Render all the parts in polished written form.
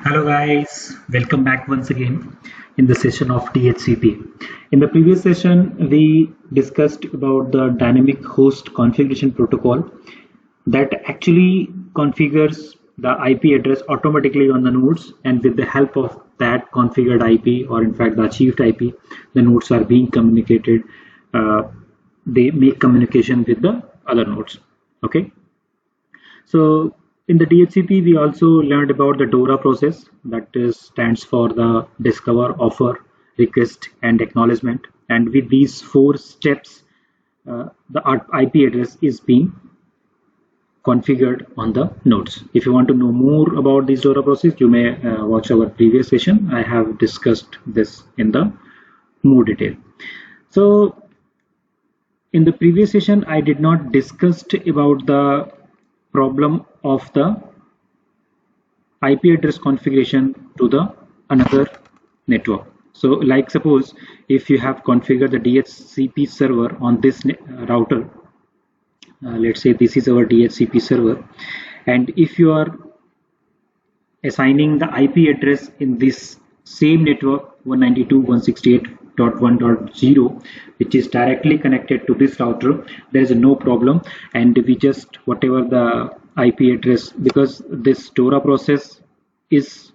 Hello guys, welcome back once again in the session of DHCP. In the previous session, we discussed about the dynamic host configuration protocol that actually configures the IP address automatically on the nodes, and with the help of that configured IP, or in fact the achieved IP, the nodes are being communicated. They make communication with the other nodes. Okay. So in the DHCP, we also learned about the DORA process, that stands for the discover, offer, request, and acknowledgement. And with these four steps, the IP address is being configured on the nodes. If you want to know more about this DORA process, you may watch our previous session. I have discussed this in the more detail. So in the previous session, I did not discuss about the problem of the IP address configuration to the another network. So like suppose if you have configured the DHCP server on this router, let's say this is our DHCP server, and if you are assigning the IP address in this same network 192.168.1.0, which is directly connected to this router, there is no problem, and we just whatever the IP address, because this DORA process is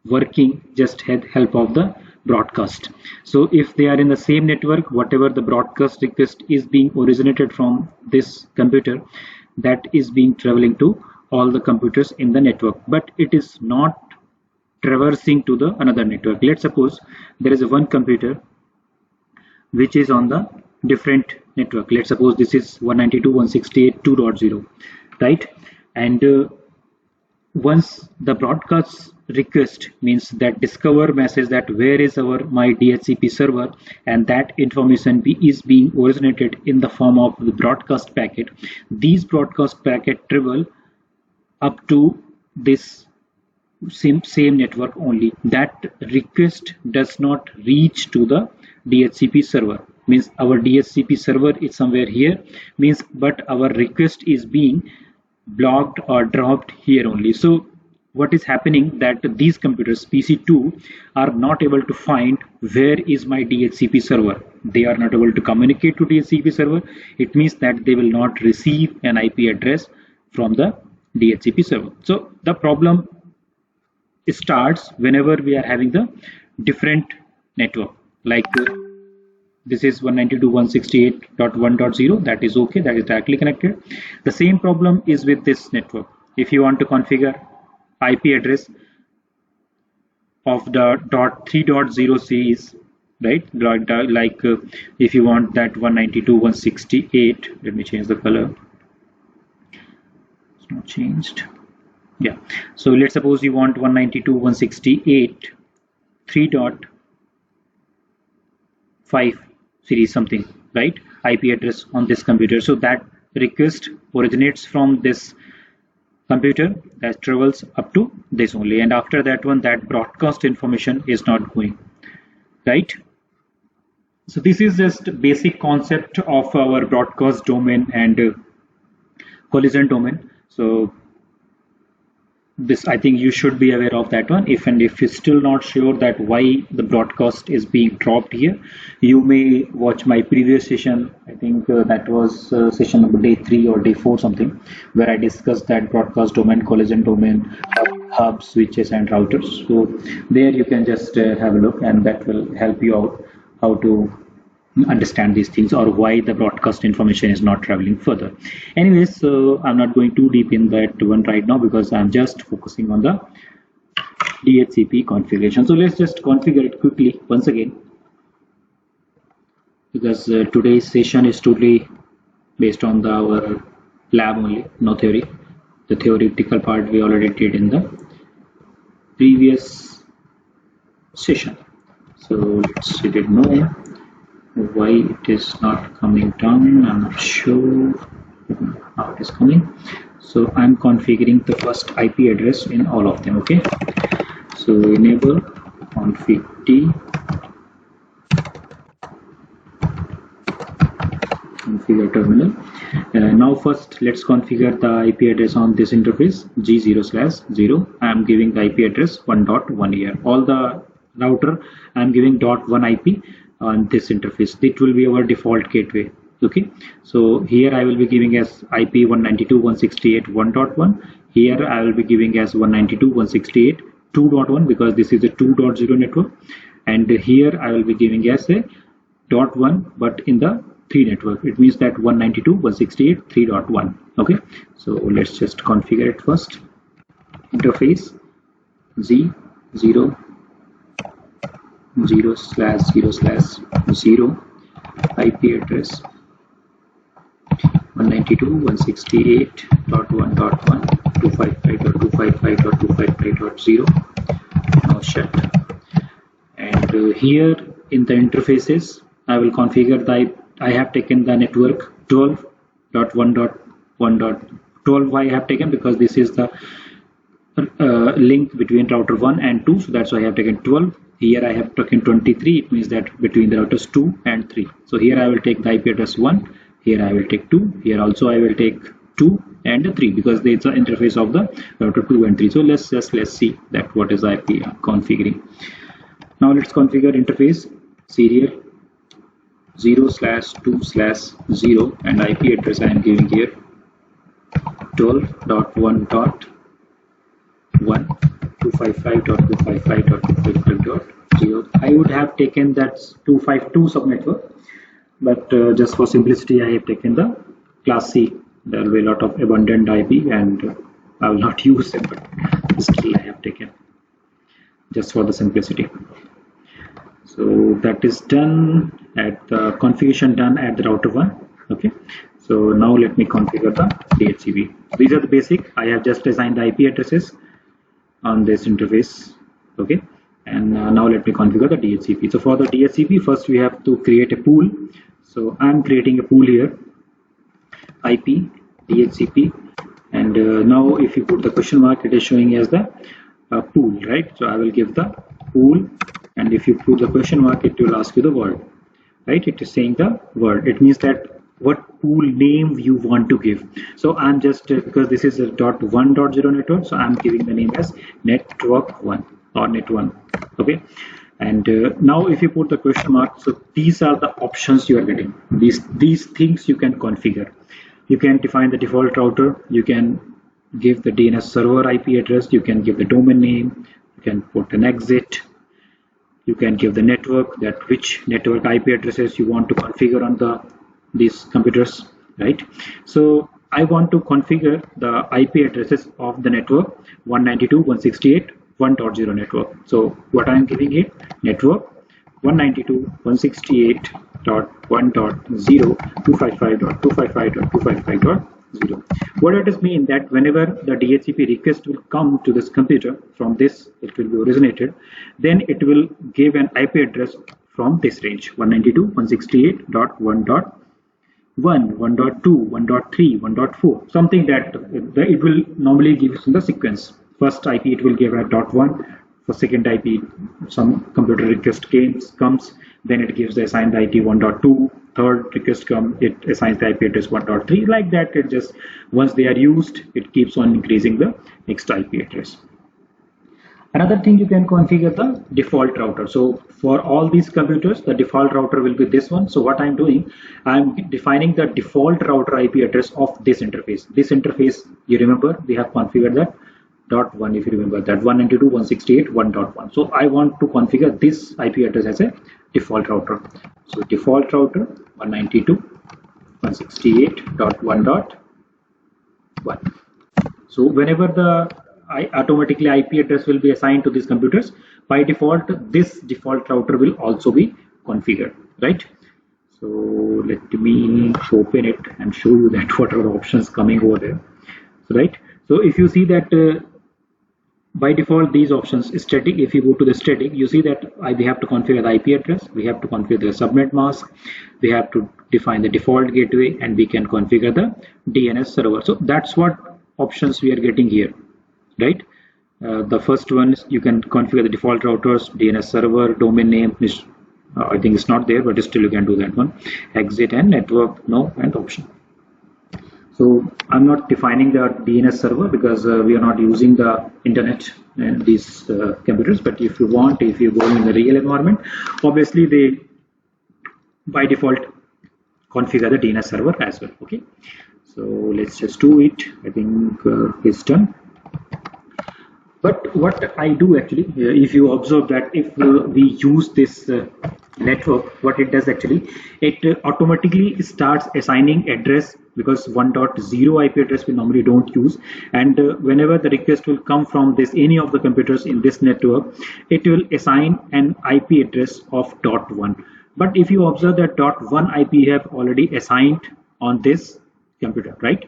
working just with help of the broadcast. So if they are in the same network, whatever the broadcast request is being originated from this computer, that is being traveling to all the computers in the network, but it is not traversing to the another network. Let's suppose there is a one computer which is on the different network. Let's suppose this is 192.168.2.0, right? And once the broadcast request, means that discover message that where is my DHCP server, and that information is being originated in the form of the broadcast packet. These broadcast packet travel up to this same network only. That request does not reach to the DHCP server, means our DHCP server is somewhere here, means but our request is being blocked or dropped here only. So what is happening, that these computers PC2 are not able to find where is my DHCP server. They are not able to communicate to DHCP server. It means that they will not receive an IP address from the DHCP server. So the problem starts whenever we are having the different network, like this is 192.168.1.0, that is okay, that is directly connected. The same problem is with this network. If you want to configure IP address of the .3.0 series, right, like if you want that 192.168, let me change the color, it's not changed. Yeah, so let's suppose you want 192.168 3.5 series something, right, IP address on this computer. So that request originates from this computer, that travels up to this only, and after that one, that broadcast information is not going, right? So this is just basic concept of our broadcast domain and collision domain. So this, I think you should be aware of that one. If you're still not sure that why the broadcast is being dropped here, you may watch my previous session. I think that was session number day 3 or day 4 something, where I discussed that broadcast domain, collision domain, hub, switches and routers. So there you can just have a look, and that will help you out how to understand these things, or why the broadcast information is not traveling further. Anyways, so I'm not going too deep in that one right now, because I'm just focusing on the DHCP configuration. So let's just configure it quickly once again, because today's session is totally based on our lab only, no theory. The theoretical part we already did in the previous session. So let's see, did no. Why it is not coming down, I'm not sure how it is coming. So I'm configuring the first IP address in all of them. Okay, so enable config D, configure terminal. Now first let's configure the IP address on this interface G0/0. I am giving the IP address 1.1 here. All the router I am giving .1 IP on this interface. It will be our default gateway. Okay, so here I will be giving as IP 192.168.1.1. Here I will be giving as 192.168.2.1 because this is a 2.0 network, and here I will be giving as a .1 but in the 3 network. It means that 192.168 3.1. Okay, so let's just configure it first. Interface G0/0/0 IP address 192.168.1.1 255.255.255.0. Now shut. And here in the interfaces I will configure the I have taken the network 12.1.1.12 I have taken because this is the link between router 1 and 2, so that's why I have taken 12. Here I have taken 23. It means that between the routers 2 and 3. So here I will take the IP address 1, here I will take 2, here also I will take 2 and 3 because it's the interface of the router 2 and 3. So let's see that what is the IP configuring. Now let's configure interface serial 0/2/0 and IP address I am giving here 12.1.1 255.255.255.0. I would have taken that 252 subnetwork, but just for simplicity I have taken the class C. There will be a lot of abundant IP and I will not use it, but still I have taken just for the simplicity. So that is done at the configuration done at the router 1. Okay, so now let me configure the DHCP. These are the basic. I have just assigned the IP addresses on this interface. Okay, and now let me configure the DHCP. So for the DHCP, first we have to create a pool. So I'm creating a pool here, IP DHCP, and now if you put the question mark, it is showing as the pool, right? So I will give the pool, and if you put the question mark, it will ask you the word, right? It is saying the word. It means that what pool name you want to give. So I'm just because this is a .1.0 network, so I'm giving the name as network 1 or net 1. Okay, and now if you put the question mark, so these are the options you are getting. These things you can configure. You can define the default router, you can give the DNS server IP address, you can give the domain name, you can put an exit, you can give the network, that which network IP addresses you want to configure on these computers, right? So I want to configure the IP addresses of the network 192.168.1.0 network. So what I am giving it, network 192.168.1.0 255.255.255.0. What does it mean? That whenever the DHCP request will come to this computer from this, it will be originated, then it will give an IP address from this range 192.168.1.1, 1.2, 1.3, 1.4, something that it will normally give us in the sequence. First IP it will give at .1, for second IP some computer request comes, then it gives the assigned IP 1.2, third request comes, it assigns the IP address 1.3, like that. It just, once they are used, it keeps on increasing the next IP address. Another thing, you can configure the default router. So for all these computers, the default router will be this one. So what I'm doing, I'm defining the default router IP address of this interface. This interface, you remember, we have configured that .1, if you remember that 192.168.1.1. So I want to configure this IP address as a default router. So default router 192.168.1.1. So whenever automatically IP address will be assigned to these computers, by default this default router will also be configured, right? So let me open it and show you that what are the options coming over there. So, right, so if you see that by default these options static, if you go to the static, you see that we have to configure the IP address, we have to configure the subnet mask, we have to define the default gateway, and we can configure the DNS server. So that's what options we are getting here, right? The first one is you can configure the default routers, DNS server, domain name, I think it's not there, but still you can do that one, exit and network, no, and option. So I'm not defining the DNS server because we are not using the internet in these computers. But if you want, if you go in the real environment, obviously they by default configure the DNS server as well. Okay, so let's just do it. I think it's done. But what I do actually, if you observe that if we use this network, what it does actually, it automatically starts assigning address, because 1.0 IP address we normally don't use, and whenever the request will come from this any of the computers in this network, it will assign an IP address of .1. But if you observe that .1 IP you have already assigned on this computer, right?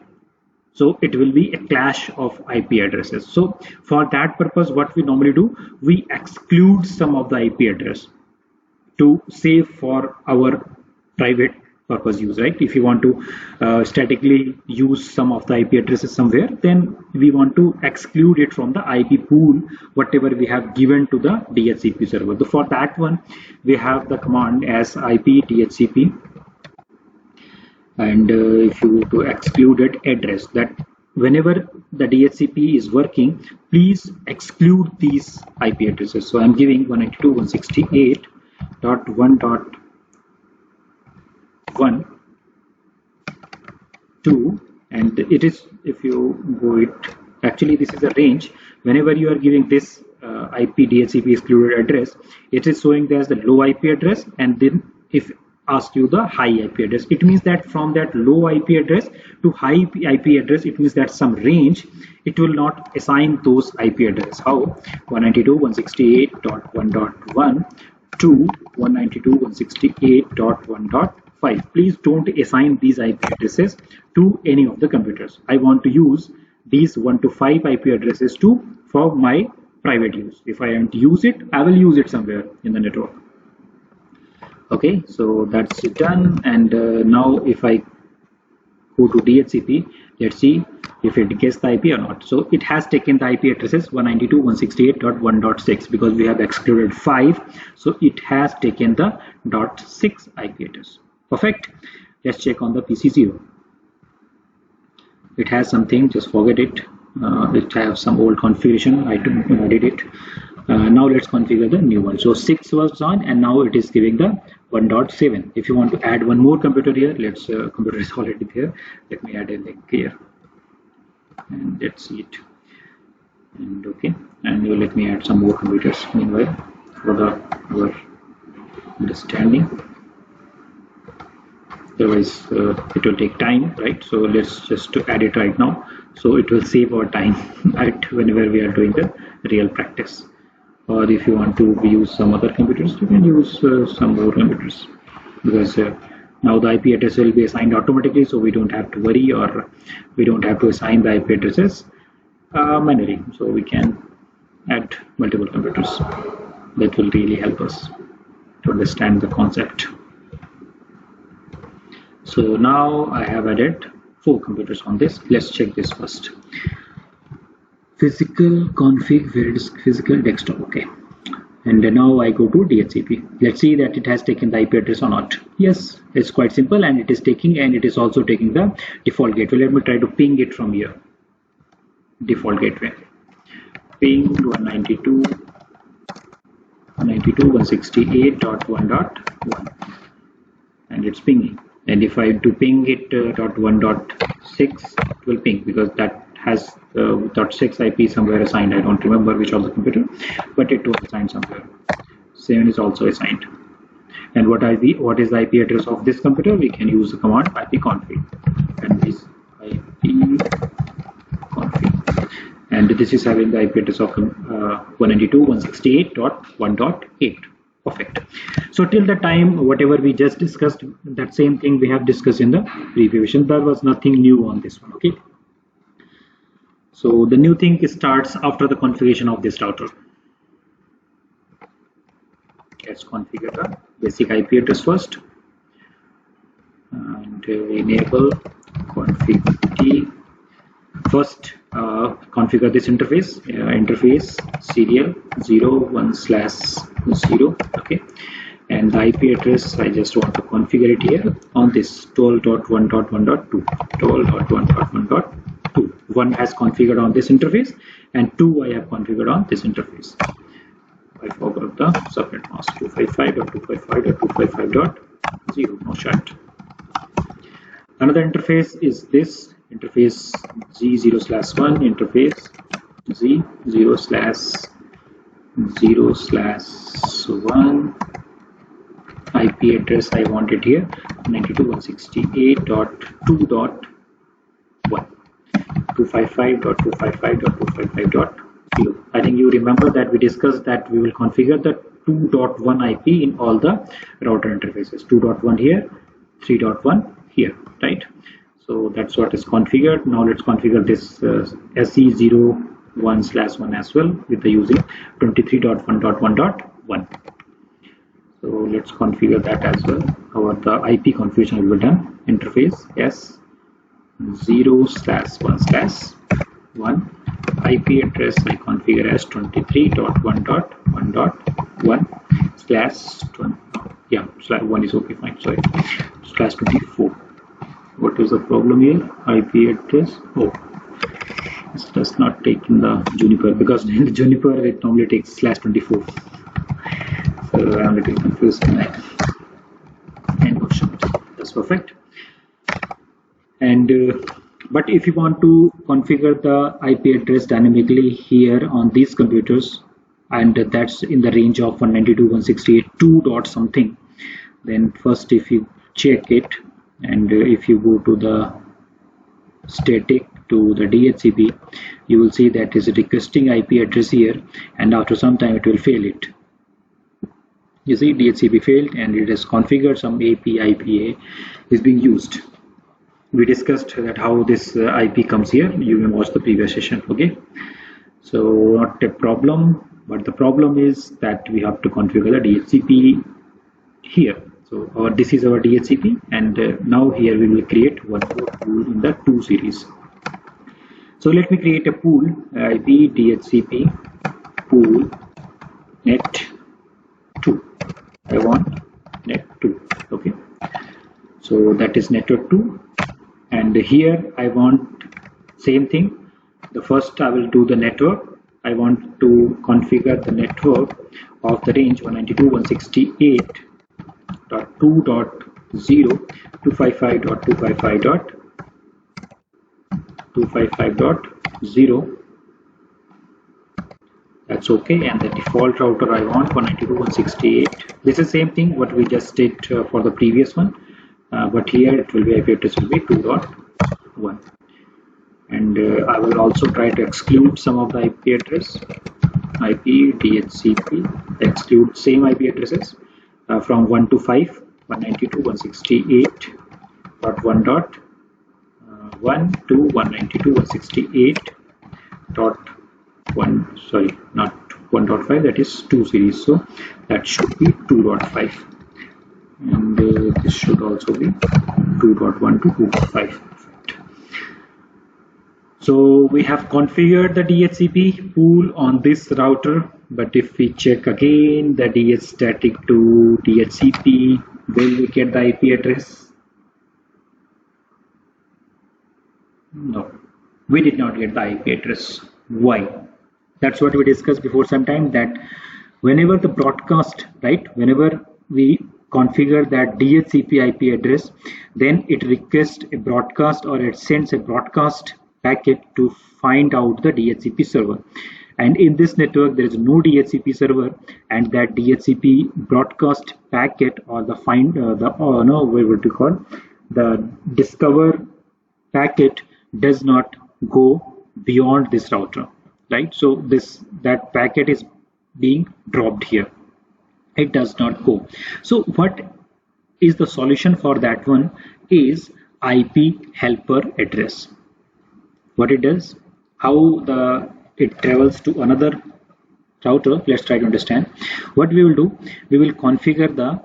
So it will be a clash of IP addresses. So for that purpose, what we normally do, we exclude some of the IP address to save for our private purpose use, right? If you want to statically use some of the IP addresses somewhere, then we want to exclude it from the IP pool, whatever we have given to the DHCP server. So for that one, we have the command as IP DHCP. And if you to excluded address, that whenever the DHCP is working, please exclude these IP addresses. So I'm giving 192.1.1.2, and it is, if you go it, actually this is a range. Whenever you are giving this IP DHCP excluded address, it is showing there's the low IP address, and then if ask you the high IP address, it means that from that low IP address to high IP address, it means that some range, it will not assign those IP address. How? 192.168.1.1 to 192.168.1.5. please don't assign these IP addresses to any of the computers. I want to use these 1 to 5 IP addresses for my private use. If I want to use it, I will use it somewhere in the network. Okay, so that's done. And now if I go to DHCP, let's see if it gets the IP or not. So it has taken the IP addresses 192.168.1.6 because we have excluded 5. So it has taken the .6 IP address. Perfect. Let's check on the PC0. It has something, just forget it. It has some old configuration. I did it. Now let's configure the new one. So 6 was on, and now it is giving the 1.7. If you want to add one more computer here, let's computer is already there. Let me add a link here, and let's see it. And okay, and let me add some more computers meanwhile for our understanding. Otherwise, it will take time, right? So let's just add it right now. So it will save our time at whenever we are doing the real practice. Or if you want to use some other computers, you can use some more computers, because now the IP address will be assigned automatically, so we don't have to worry, or we don't have to assign the IP addresses manually. So we can add multiple computers. That will really help us to understand the concept. So now I have added 4 computers on this. Let's check this first. Physical config, where it is physical desktop. Okay, and now I go to DHCP. Let's see that it has taken the IP address or not. Yes, it's quite simple, and it is taking, and it is also taking the default gateway. Let me try to ping it from here. Default gateway, ping 192.168.1.1, and it's pinging. And if I do ping it .1.6, it will ping, because that has .6 IP somewhere assigned. I don't remember which of the computer, but it was assigned somewhere. 7 is also assigned. And what is the IP address of this computer? We can use the command ipconfig, and this ipconfig, and this is having the IP address of 192.168.1.8. Perfect. So till the time whatever we just discussed, that same thing we have discussed in the previous version. There was nothing new on this one. Okay. So the new thing starts after the configuration of this router. Let's configure the basic IP address first, and enable config T. First, configure this interface. Interface serial 01/0. Okay, and the IP address I just want to configure it here on this 12.1.1.2. 12.1.1.2. 1 has configured on this interface and 2 I have configured on this interface. I forgot the subnet mask 255.255.255.0, no shut. Another interface is this interface Z0/1 interface Z0/0/1 IP address I wanted here 92.168.2.1 255.255.255.0. I think you remember that we discussed that we will configure the 2.1 IP in all the router interfaces. 2.1 here, 3.1 here, right? So that's what is configured. Now let's configure this SE01/1 as well with the using 23.1.1.1. So let's configure that as well. Our the IP configuration will be done. Interface S0/1/1. IP address I configure as 23.1.1.1/20. Yeah, /1 is okay, fine. Sorry, /24. What is the problem here? IP address. Oh, this does not take in the Juniper, because in the Juniper it normally takes /24. So I'm a little confused in that. And oh, that's perfect. And but if you want to configure the IP address dynamically here on these computers, and that's in the range of 192.168.2 dot something, then first if you check it, and if you go to the static to the DHCP, you will see that is requesting IP address here, and after some time it will fail it. You see DHCP failed and it is configured some API is being used. We discussed that how this IP comes here. You can watch the previous session. Okay, so not a problem, but the problem is that we have to configure the DHCP here. So this is our DHCP, and now here we will create one more pool in the 2 series. So let me create a pool IP DHCP pool net 2. I want net 2. Okay, so that is network 2, and here I want same thing. The first I will do the network. I want to configure the network of the range 192.168.2.0 255.255.255.0. That's okay, and the default router I want 192.168. This is same thing what we just did for the previous one, but here it will be IP address will be 2.1, and I will also try to exclude some of the IP address IP DHCP, exclude same IP addresses from 1 to 5 192.168.1.1 to 192.168.1, sorry, not 1.5, that is 2 series, so that should be 2.5, and this should also be 2.1 to 2.5. So we have configured the DHCP pool on this router, but if we check again the DHstatic to DHCP, will we get the IP address? No, we did not get the IP address. Why? That's what we discussed before some time, that whenever the broadcast, right, whenever we configure that DHCP IP address, then it requests a broadcast, or it sends a broadcast packet to find out the DHCP server. And in this network there is no DHCP server, and that DHCP broadcast packet, or the the discover packet does not go beyond this router, right? So that packet is being dropped here, it does not go. So what is the solution for that one is IP helper address. What it does, how it travels to another router. Let's try to understand. What we will do, we will configure the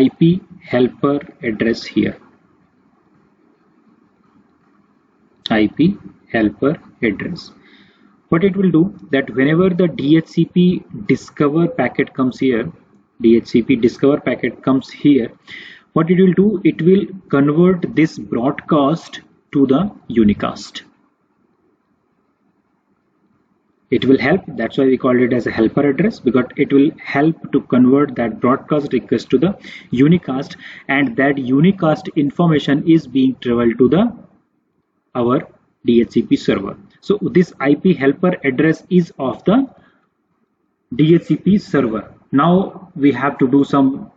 IP helper address here. IP helper address. What it will do, that whenever the DHCP discover packet comes here, DHCP discover packet comes here, what it will do, it will convert this broadcast to the unicast. It will help, that's why we called it as a helper address, because it will help to convert that broadcast request to the unicast, and that unicast information is being traveled to the our DHCP server. So this IP helper address is of the DHCP server. Now we have to do some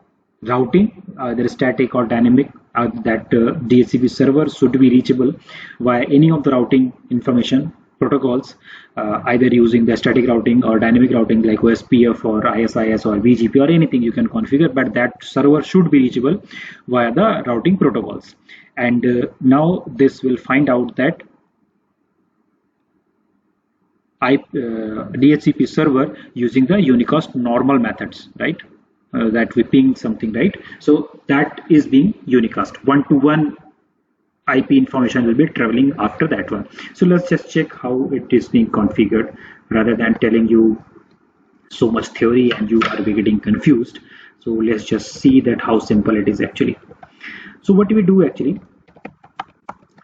routing, either static or dynamic, that DHCP server should be reachable via any of the routing information protocols, either using the static routing or dynamic routing like OSPF or ISIS or BGP or anything you can configure, but that server should be reachable via the routing protocols. And now this will find out that DHCP server using the unicast normal methods, right? That we ping something, right? So that is being unicast. One-to-one IP information will be traveling after that one. So let's just check how it is being configured, rather than telling you so much theory and you are getting confused. So let's just see that how simple it is actually. So what do we do actually?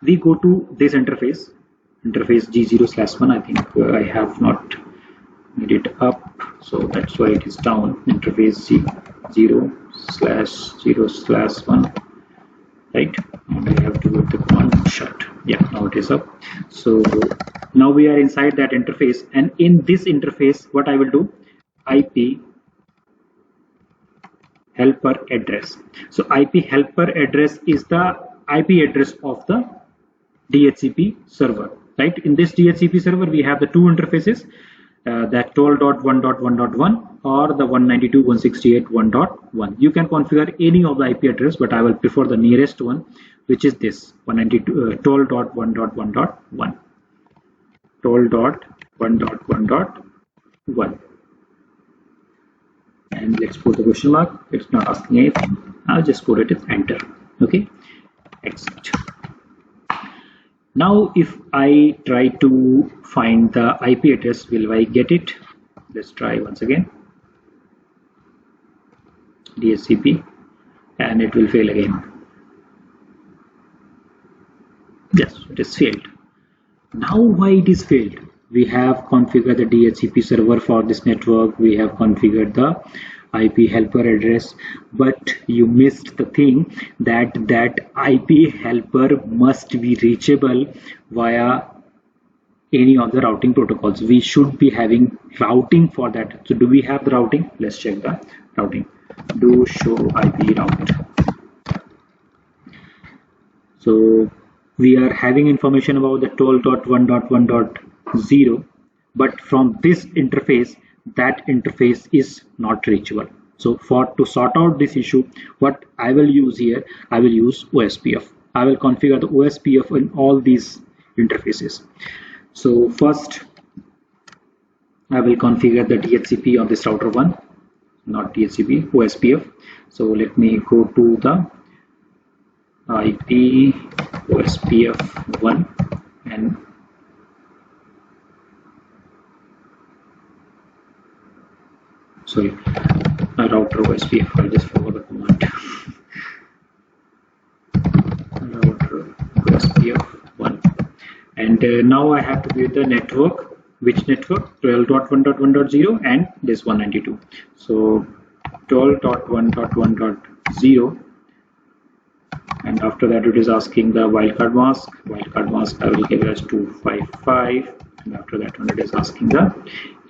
We go to this interface G0/1. I think I have not made it up, so that's why it is down. Interface G0/0/1, right? And I have to go to command shut. Yeah, now it is up. So now we are inside that interface, and in this interface what I will do, IP helper address. So IP helper address is the IP address of the DHCP server, right? In this DHCP server we have the two interfaces, that 12.1.1.1 or the 192.168.1.1. You can configure any of the IP address, but I will prefer the nearest one, which is this 12.1.1.1. 12.1.1.1. And let's put the question mark. It's not asking anything. I'll just put it as enter. Okay, exit. Now if I try to find the IP address, will I get it? Let's try once again. DHCP, and it will fail again. Yes, it is failed. Now why it is failed? We have configured the DHCP server for this network, we have configured the IP helper address, but you missed the thing that IP helper must be reachable via any of the routing protocols. We should be having routing for that. So do we have the routing? Let's check the routing. Do show IP route. So we are having information about the 12.1.1.0, but from this interface, that interface is not reachable. So to sort out this issue, what I will use here, I will use OSPF. I will configure the OSPF in all these interfaces. So first I will configure the DHCP on this router 1, not DHCP, OSPF. So let me go to the IP OSPF 1 and sorry, router OSPF. I just forgot the command. Router OSPF 1, and now I have to create the network. Which network? 12.1.1.0 and this 192. So 12.1.1.0, and after that it is asking the wildcard mask. Wildcard mask I will give as 255, and after that one it is asking the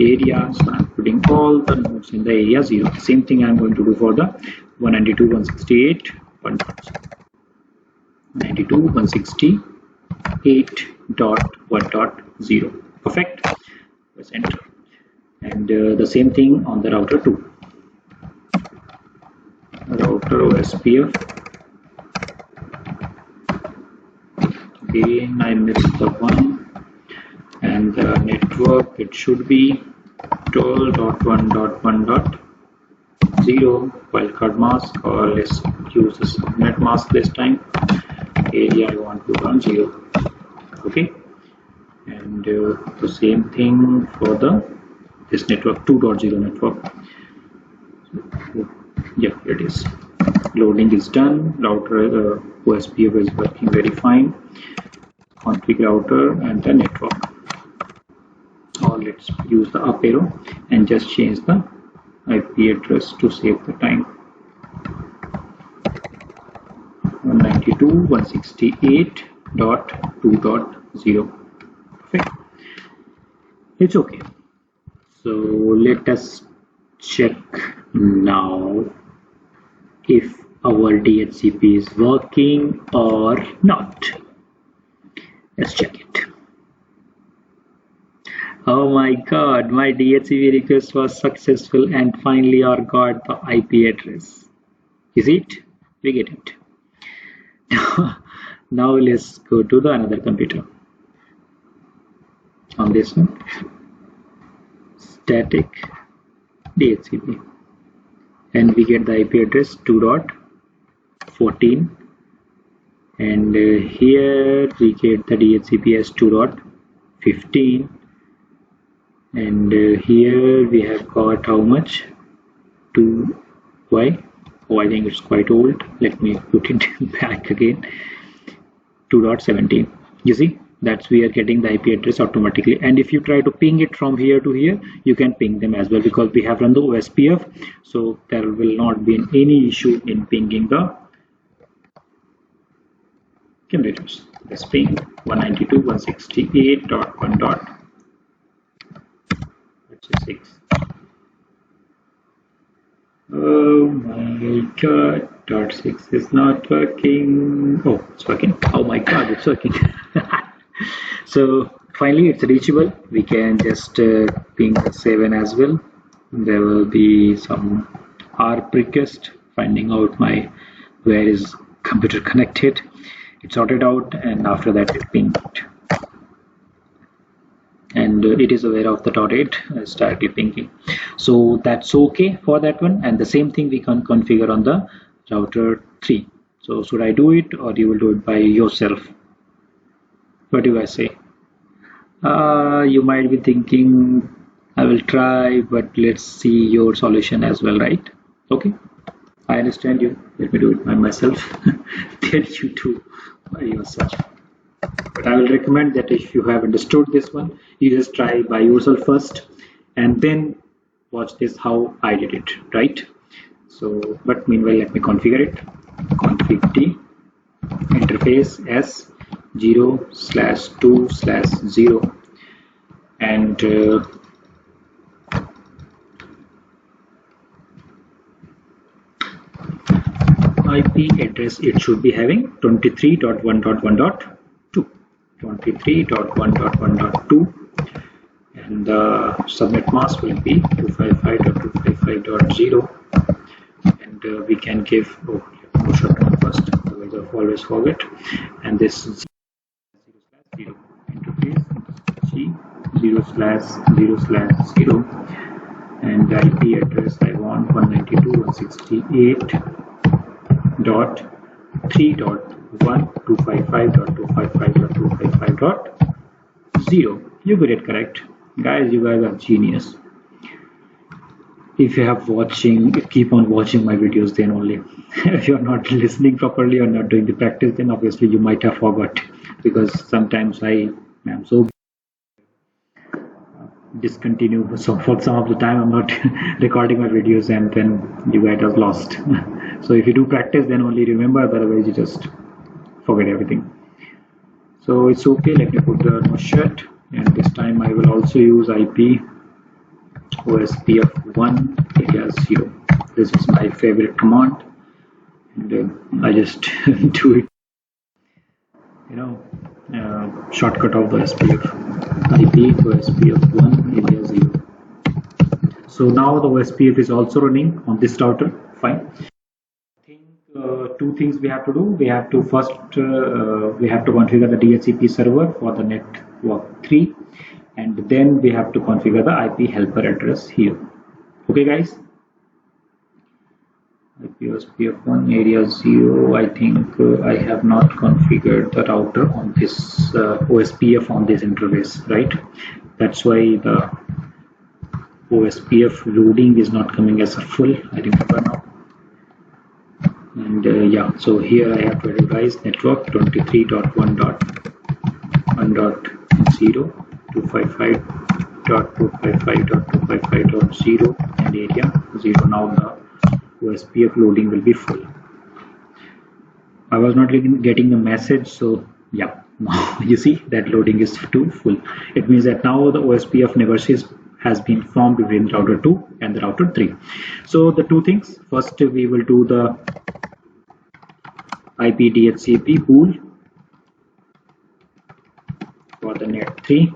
area. So I'm putting all the nodes in the area 0. Same thing I'm going to do for the 192.168.1.1.0. Perfect. Press enter. And the same thing on the router 2. Router OSPF. Again I missed the one, and the network, it should be 12.1.1.0 wildcard mask, or let's use the subnet mask this time. Area I want to run 0. Okay, and the same thing for the this network 2.0 network. Yeah, it is. Loading is done. Router OSPF is working very fine. Config router and the network. Or let's use the up arrow and just change the IP address to save the time. 192.168.2.0. Perfect. It's okay. So let us check now if our DHCP is working or not. Let's check it. Oh my god, my DHCP request was successful and finally I got the IP address. Is it? We get it. Now let's go to the another computer. On this one, static DHCP, and we get the IP address 2.14, and here we get the DHCP as 2.15, and here we have got how much? 2y. Oh, I think it's quite old. Let me put it back again. 2.17. You see, that's we are getting the IP address automatically. And if you try to ping it from here to here, you can ping them as well because we have run the OSPF. So there will not be any issue in pinging the computers. Let's ping 192.168.1.6. Oh my god, .6 is not working. Oh, it's working. Oh my god, it's working. So finally it's reachable. We can just ping 7 as well. There will be some ARP request finding out my where is computer connected. It's sorted out, and after that it pinged. And it is aware of the .8 is directly pinging, so that's okay for that one. And the same thing we can configure on the router 3. So should I do it or you will do it by yourself? What do I say? You might be thinking I will try, but let's see your solution as well, right? Okay, I understand you. Let me do it by myself. Then you do by yourself. But I will recommend that if you have understood this one, you just try by yourself first and then watch this how I did it, right? So, but meanwhile let me configure it. Config D interface S 0/2/0 and IP address it should be having 23.1.1.2. 23.1.1.2, and the subnet mask will be 255.255.0, and we can give no shutdown first, otherwise I always forget. And this 0/0 interface G 0/0/0, and the IP address I want 192.168.3.1.255.255.255.0. You got it correct, guys. You guys are genius. If you have watching, keep on watching my videos, then only. If you're not listening properly or not doing the practice, then obviously you might have forgot, because sometimes I am so discontinue. So for some of the time I'm not recording my videos, and then you guys are lost. So if you do practice, then only remember, otherwise you just forget everything. So it's okay. Let me put the no shut, and this time I will also use IP OSPF1 area 0. This is my favorite command, and I just do it, shortcut of the SPF. IP OSPF1 area 0. So now the OSPF is also running on this router. Fine. I think two things we have to do. We have to first we have to configure the DHCP server for the network 3, and then we have to configure the IP helper address here. Okay, guys. IP OSPF1 area 0. I think I have not configured the router on this OSPF on this interface, right? That's why the OSPF loading is not coming as a full. I remember now. And yeah, so here I have to advertise network 23.1.1.0 255.255.255.0 and area 0. Now the OSPF loading will be full. I was not getting the message, so yeah, now you see that loading is too full. It means that now the OSPF neversys has been formed between router 2 and the router 3. So the two things, first we will do the IP DHCP pool for the net 3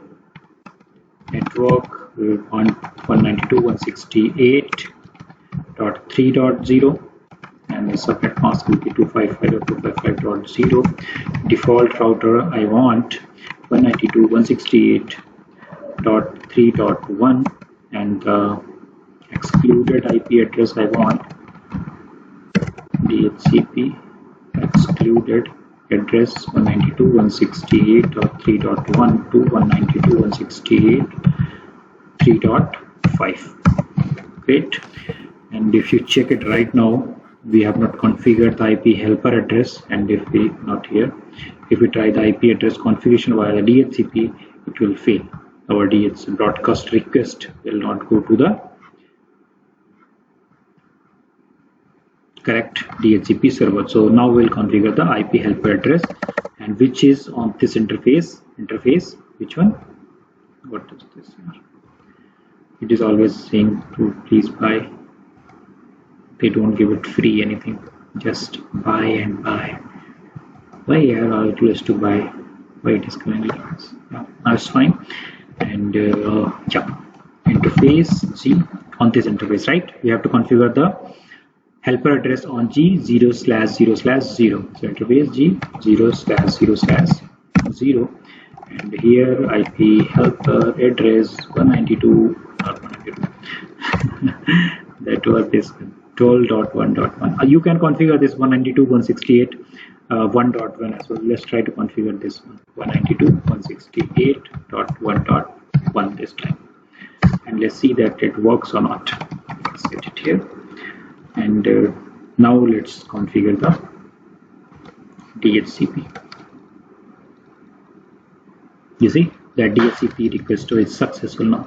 network. We will want 192.168.3.0 and the subnet mask will be 255.255.0. Default router I want 192.168.3.1 and the excluded IP address I want DHCP excluded address 192.168.3.1 to 192.168.3.5. Great. And if you check it right now, we have not configured the IP helper address, and if we not here, if we try the IP address configuration via the DHCP, it will fail. Our DHCP broadcast request will not go to the correct DHCP server. So now we'll configure the IP helper address, and which is on this interface. Which one? What is this here? It is always saying to please buy. They don't give it free anything, just buy and buy. Why here it was to buy? Why it is coming like this? Yeah, that's fine. And yeah, interface G on this interface, right? We have to configure the helper address on G 0/0/0. So interface G 0/0/0, and here IP helper address 192. Not 192. That was this 12.1.1. You can configure this 192.168.1.1 as well. Let's try to configure this one 192.168.1.1 this time, and let's see that it works or not. Let's get it here, and now let's configure the DHCP. You see that DHCP request is successful now.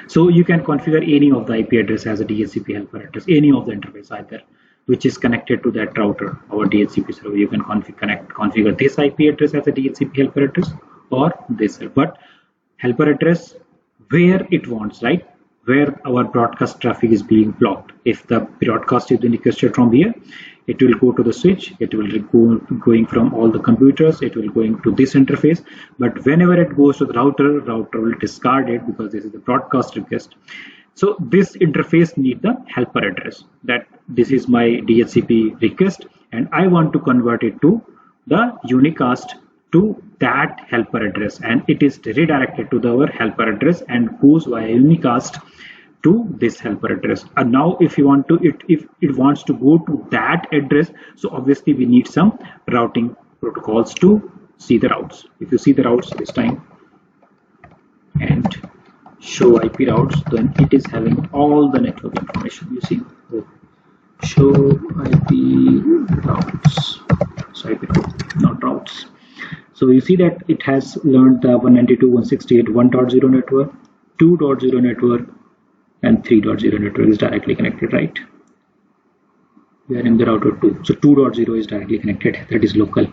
So you can configure any of the IP address as a DHCP helper address, any of the interface either which is connected to that router, our DHCP server. You can configure this IP address as a DHCP helper address or this, but helper address where it wants, right? Where our broadcast traffic is being blocked. If the broadcast is being requested from here, it will go to the switch, it will go going from all the computers, it will going to this interface. But whenever it goes to the router will discard it because this is the broadcast request. So this interface need the helper address, that this is my DHCP request and I want to convert it to the unicast to that helper address, and it is redirected to our helper address and goes via unicast to this helper address. And now if you want to if it wants to go to that address, so obviously we need some routing protocols to see the routes. If you see the routes this time and show IP routes, then it is having all the network information. You see, show IP routes, so IP routes, not routes. So you see that it has learned the 192.168.1.0 network, 2.0 network, and 3.0 network is directly connected, right? We are in the router 2, so 2.0 is directly connected, that is local,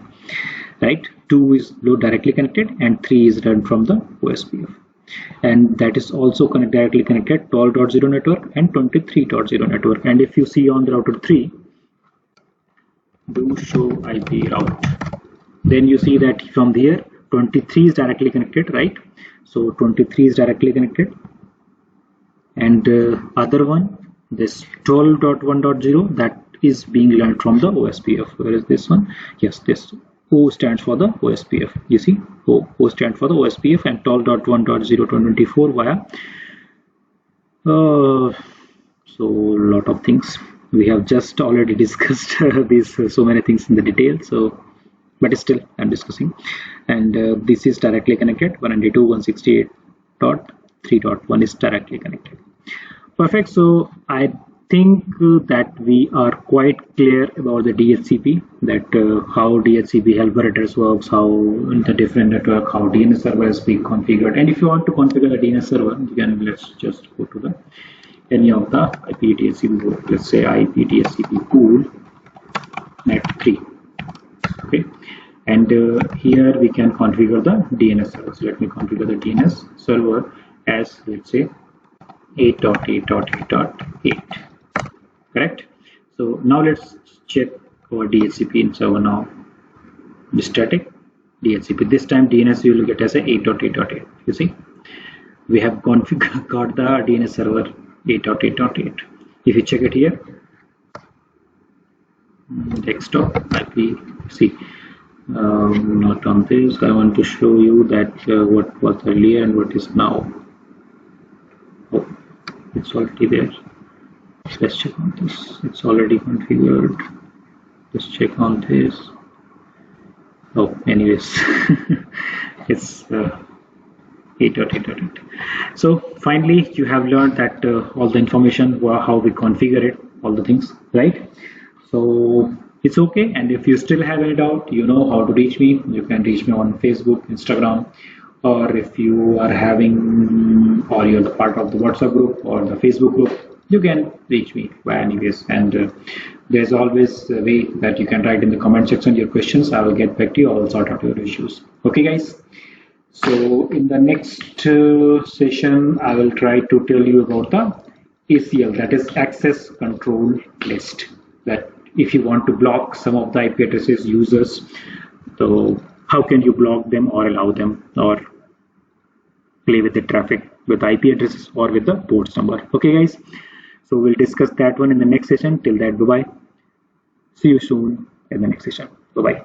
right? 2 is directly connected and 3 is run from the OSPF, and that is also directly connected 12.0 network and 23.0 network. And if you see on the router 3, do show IP route, then you see that from there 23 is directly connected, right? So 23 is directly connected, and other one, this 12.1.0, that is being learned from the OSPF. Where is this one? Yes, this O stands for the OSPF. You see, O stands for the OSPF, and 12.1.0 via so lot of things we have just already discussed these so many things in the detail, so but still I'm discussing. And this is directly connected, 192.168.3.1 is directly connected. Perfect. So I think that we are quite clear about the DHCP, that how DHCP helper address works, how the different network, how DNS server is being configured. And if you want to configure the DNS server, you can, let's just go to the any of the IP DHCP port. Let's say IP DHCP pool net 3. Okay, and here we can configure the DNS server. So let me configure the DNS server as, let's say, 8.8.8.8. correct. So now let's check our DHCP in server now. The static DHCP, this time DNS you will get as a 8.8.8. you see, we have configured got the DNS server 8.8.8. if you check it here, desktop IP, see, not on this. I want to show you that what was earlier and what is now. Oh, it's already there. Let's check on this. It's already configured. Let's check on this. Oh, anyways, it's 8.8.8. So finally, you have learned that all the information, how we configure it, all the things, right? So it's okay. And if you still have any doubt, you know how to reach me. You can reach me on Facebook, Instagram, or if you are having, or you're the part of the WhatsApp group or the Facebook group, you can reach me via anyways. And there's always a way that you can write in the comment section your questions. I will get back to you. I will sort out your issues. Okay, guys. So in the next session, I will try to tell you about the ACL, that is access control list. That if you want to block some of the IP addresses users, so how can you block them or allow them or play with the traffic with IP addresses or with the ports number. Okay, guys. So we'll discuss that one in the next session. Till that, bye bye. See you soon in the next session. Bye bye.